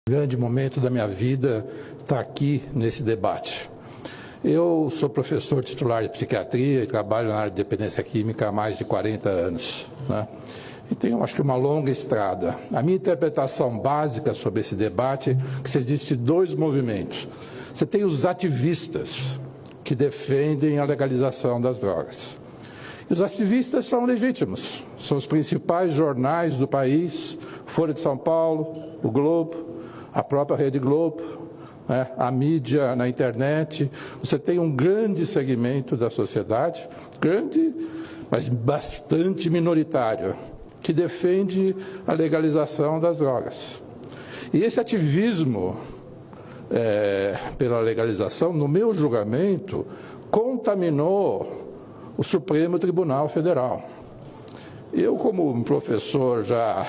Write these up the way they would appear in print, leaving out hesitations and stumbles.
Grande momento da minha vida está aqui nesse debate. Eu sou professor titular de psiquiatria e trabalho na área de dependência química há mais de 40 anos, né? E tenho, acho que, uma longa estrada. A minha interpretação básica sobre esse debate é que existem dois movimentos. Você tem os ativistas, que defendem a legalização das drogas. E os ativistas são legítimos, são os principais jornais do país, Folha de São Paulo, o Globo, a própria Rede Globo, né, a mídia na internet. Você tem um grande segmento da sociedade, grande, mas bastante minoritário, que defende a legalização das drogas. E esse ativismo pela legalização, no meu julgamento, contaminou o Supremo Tribunal Federal. Eu, como um professor já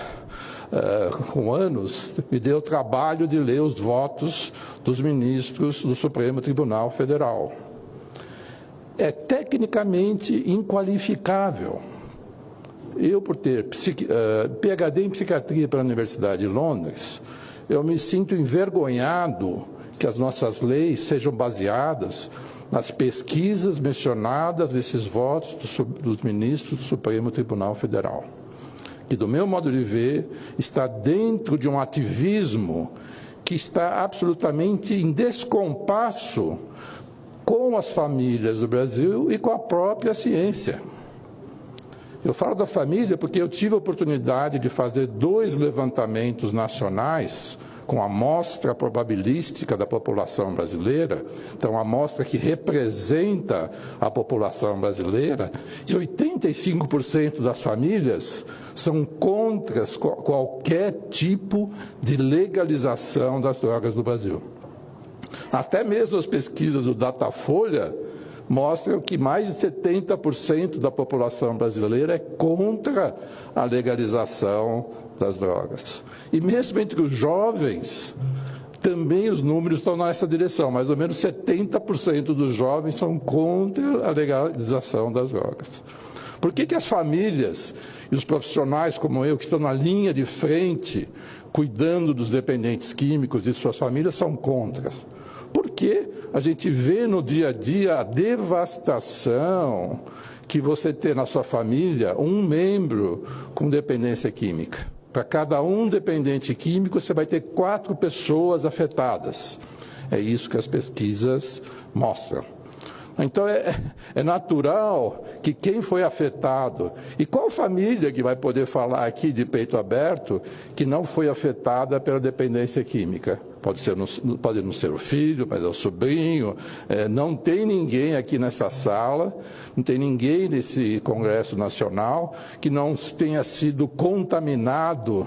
com anos, me deu o trabalho de ler os votos dos ministros do Supremo Tribunal Federal. É tecnicamente inqualificável. Eu, por ter PhD em psiquiatria pela Universidade de Londres, eu me sinto envergonhado que as nossas leis sejam baseadas nas pesquisas mencionadas nesses votos dos ministros do Supremo Tribunal Federal, que, do meu modo de ver, está dentro de um ativismo que está absolutamente em descompasso com as famílias do Brasil e com a própria ciência. Eu falo da família porque eu tive a oportunidade de fazer 2 levantamentos nacionais com a amostra probabilística da população brasileira, então a amostra que representa a população brasileira, e 85% das famílias são contra qualquer tipo de legalização das drogas no Brasil. Até mesmo as pesquisas do Datafolha mostram que mais de 70% da população brasileira é contra a legalização das drogas. E mesmo entre os jovens, também os números estão nessa direção. Mais ou menos 70% dos jovens são contra a legalização das drogas. Por que as famílias e os profissionais como eu, que estão na linha de frente, cuidando dos dependentes químicos e suas famílias, são contra? Porque a gente vê no dia a dia a devastação que você tem na sua família um membro com dependência química. Para cada um dependente químico, você vai ter 4 pessoas afetadas. É isso que as pesquisas mostram. Então, é natural que quem foi afetado, e qual família que vai poder falar aqui de peito aberto que não foi afetada pela dependência química? Pode não ser o filho, mas é o sobrinho. Não tem ninguém aqui nessa sala, não tem ninguém nesse Congresso Nacional que não tenha sido contaminado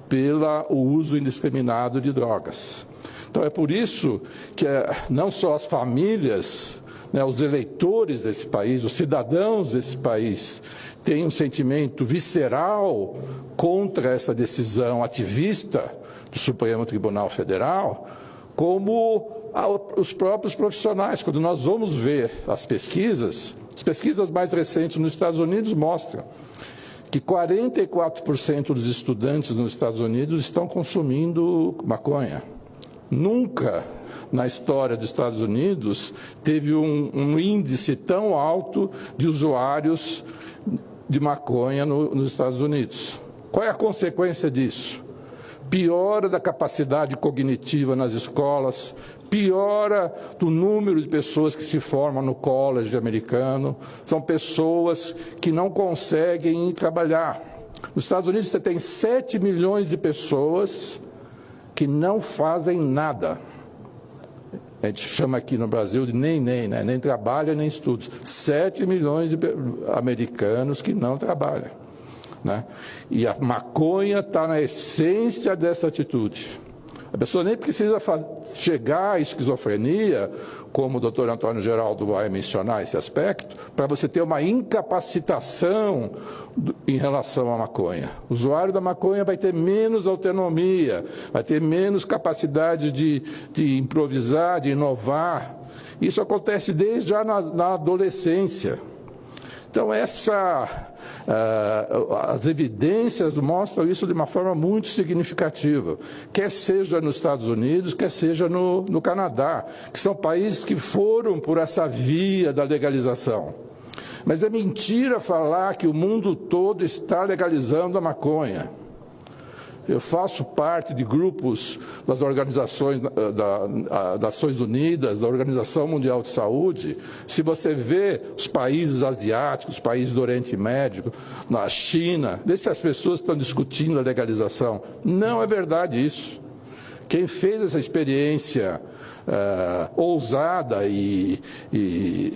pelo uso indiscriminado de drogas. Então, é por isso que não só as famílias, os eleitores desse país, os cidadãos desse país, têm um sentimento visceral contra essa decisão ativista do Supremo Tribunal Federal, como os próprios profissionais. Quando nós vamos ver as pesquisas mais recentes nos Estados Unidos mostram que 44% dos estudantes nos Estados Unidos estão consumindo maconha. Nunca na história dos Estados Unidos teve um índice tão alto de usuários de maconha nos Estados Unidos. Qual é a consequência disso? Piora da capacidade cognitiva nas escolas, piora do número de pessoas que se formam no college americano, são pessoas que não conseguem ir trabalhar. Nos Estados Unidos você tem 7 milhões de pessoas que não fazem nada. A gente chama aqui no Brasil de nem, né? Nem trabalha, nem estuda. 7 milhões de americanos que não trabalham, né? E a maconha está na essência dessa atitude. A pessoa nem precisa chegar à esquizofrenia, como o doutor Antônio Geraldo vai mencionar esse aspecto, para você ter uma incapacitação em relação à maconha. O usuário da maconha vai ter menos autonomia, vai ter menos capacidade de improvisar, de inovar. Isso acontece desde já na adolescência. Então, as evidências mostram isso de uma forma muito significativa, quer seja nos Estados Unidos, quer seja no Canadá, que são países que foram por essa via da legalização. Mas é mentira falar que o mundo todo está legalizando a maconha. Eu faço parte de grupos das organizações das Nações Unidas, da Organização Mundial de Saúde. Se você vê os países asiáticos, os países do Oriente Médio, na China, vê se as pessoas estão discutindo a legalização. Não é verdade isso. Quem fez essa experiência ousada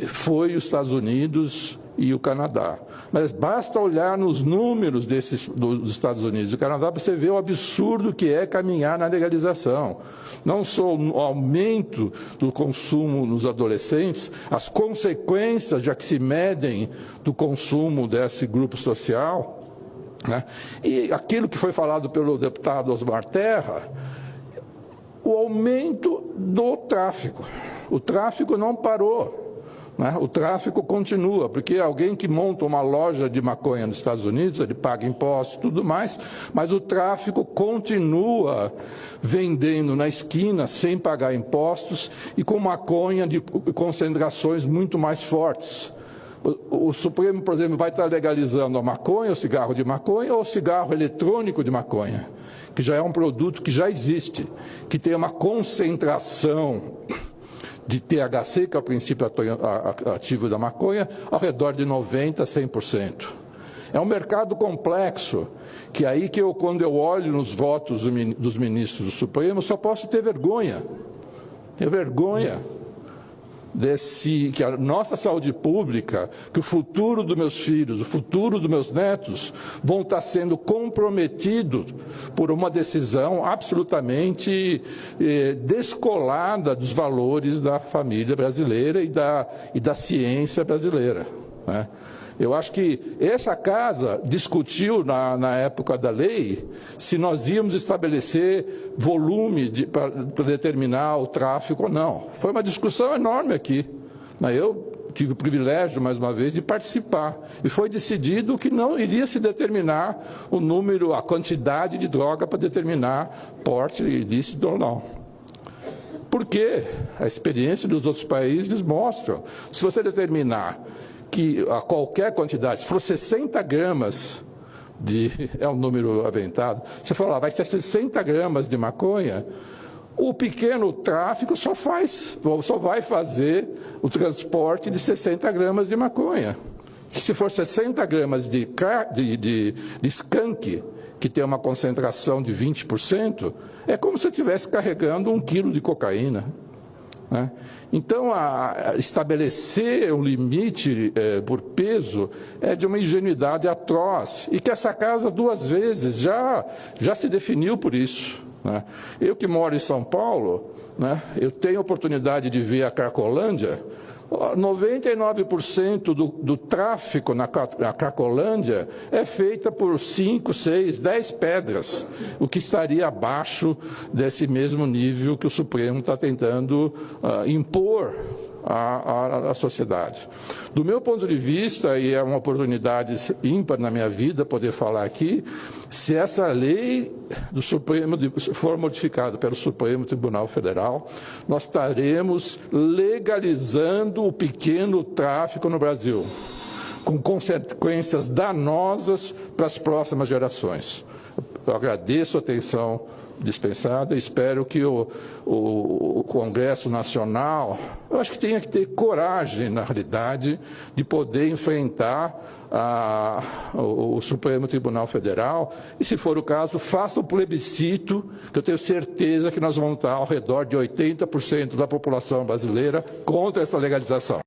foi os Estados Unidos e o Canadá. Mas basta olhar nos números dos Estados Unidos e do Canadá para você ver o absurdo que é caminhar na legalização. Não só o aumento do consumo nos adolescentes, as consequências já que se medem do consumo desse grupo social, né? E aquilo que foi falado pelo deputado Osmar Terra, o aumento do tráfico. O tráfico não parou. O tráfico continua, porque alguém que monta uma loja de maconha nos Estados Unidos, ele paga impostos e tudo mais, mas o tráfico continua vendendo na esquina sem pagar impostos e com maconha de concentrações muito mais fortes. O Supremo, por exemplo, vai estar legalizando a maconha, o cigarro de maconha ou o cigarro eletrônico de maconha, que já é um produto que já existe, que tem uma concentração de THC, que é o princípio ativo da maconha, ao redor de 90% a 100%. É um mercado complexo, que aí que quando eu olho nos votos dos ministros do Supremo, só posso ter vergonha. Ter vergonha que a nossa saúde pública, que o futuro dos meus filhos, o futuro dos meus netos vão estar sendo comprometidos por uma decisão absolutamente descolada dos valores da família brasileira e da ciência brasileira, né? Eu acho que essa casa discutiu, na época da lei, se nós íamos estabelecer volume para determinar o tráfico ou não. Foi uma discussão enorme aqui. Eu tive o privilégio, mais uma vez, de participar. E foi decidido que não iria se determinar o número, a quantidade de droga para determinar porte ilícito ou não. Porque a experiência dos outros países mostra, se você determinar que a qualquer quantidade, se for 60 gramas é um número aventado, você fala, vai ser 60 gramas de maconha, o pequeno tráfico só vai fazer o transporte de 60 gramas de maconha. E se for 60 gramas de skunk, que tem uma concentração de 20%, é como se você estivesse carregando 1 quilo de cocaína. Então, estabelecer um limite por peso é de uma ingenuidade atroz, e que essa casa 2 vezes já se definiu por isso. Eu que moro em São Paulo, eu tenho a oportunidade de ver a Cracolândia. 99% do tráfico na Cracolândia é feita por 5, 6, 10 pedras, o que estaria abaixo desse mesmo nível que o Supremo está tentando impor à sociedade. Do meu ponto de vista, e é uma oportunidade ímpar na minha vida poder falar aqui, se essa lei do Supremo for modificada pelo Supremo Tribunal Federal, nós estaremos legalizando o pequeno tráfico no Brasil, com consequências danosas para as próximas gerações. Eu agradeço a atenção dispensada, espero que o Congresso Nacional, eu acho que tenha que ter coragem, na realidade, de poder enfrentar o Supremo Tribunal Federal e, se for o caso, faça o plebiscito, que eu tenho certeza que nós vamos estar ao redor de 80% da população brasileira contra essa legalização.